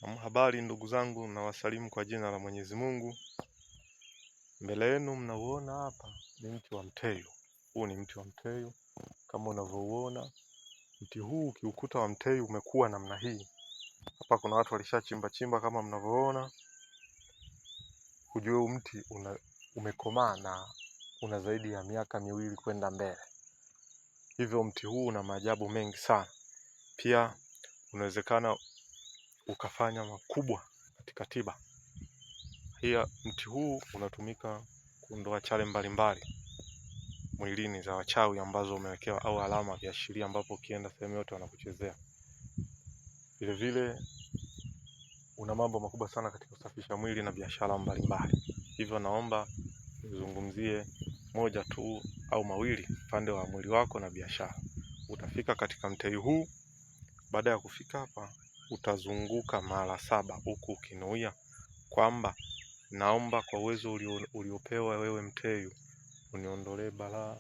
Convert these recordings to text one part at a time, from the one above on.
Habari ndugu zangu, na wasalimu kwa jina la Mwenyezi Mungu. Mbele yenu mnauona hapa ni mti wa mteyu. Huu ni mti wa mteyu kama unavyouona. Mti huu ukiukuta wa mteyu umekuwa namna hii. Hapa kuna watu walishachimba chimba kama mnavyoona. Ujue huu mti umekomaa na una zaidi ya miaka 2 kwenda mbele. Hivyo mti huu una maajabu mengi sana. Pia unawezekana ukafanya makubwa katika tiba. Pia mti huu unatumika kuondoa chale mbalimbali mwilini za wachawi ambazo umewekewa, au alama viashiria ambapo ukienda sehemu yote wanakuchezea. Vile vile una mambo makubwa sana katika kusafisha mwili na biashara mbalimbali. Hivyo naomba nizungumzie moja tu au mawili upande wa mwili wako na biashara. Utafika katika mtei huu. Baada ya kufika hapa utazunguka mara 7 huku ukinuia kwamba naomba kwa uwezo uliopewa wewe mteyu, uniondolee balaa,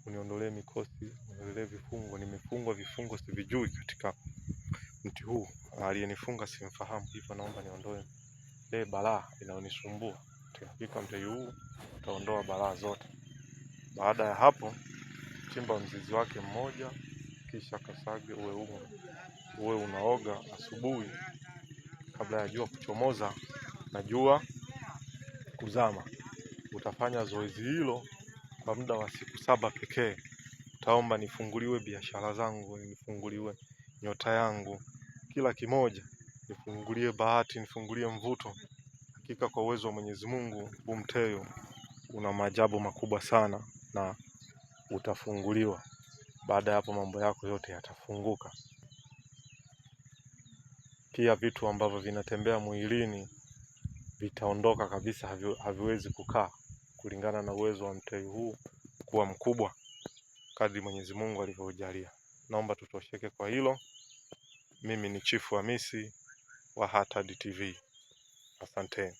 uniondolee mikosi, uniondolee vifungo. Nimefungwa vifungo sivijui katika mti huu. Aliyenifunga simfahamu, hivyo naomba niondoe balaa inayonisumbua. Katika mteyu huu utaondoa balaa zote. Baada ya hapo, chimba mzizi wake mmoja, kisha kasage uwe unaoga asubuhi kabla ya jua kuchomoza na jua kuzama. Utafanya zoezi hilo kwa muda wa siku 7 pekee. Utaomba nifunguliwe biashara zangu, nifunguliwe nyota yangu, kila kimoja, nifungulie bahati, nifungulie mvuto. Hakika kwa uwezo wa Mwenyezi Mungu, huu mteyu una maajabu makubwa sana na utafunguliwa. Baada ya hapo mambo yako yote yatafunguka. Pia vitu ambavyo vinatembea mwilini vitaondoka kabisa, haviwezi kukaa, kulingana na uwezo wa mteyu huu kuwa mkubwa kadri Mwenyezi Mungu alivyojalia. Naomba tutosheke kwa hilo. Mimi ni Chifu Hamisi wa Hatad TV. Asante.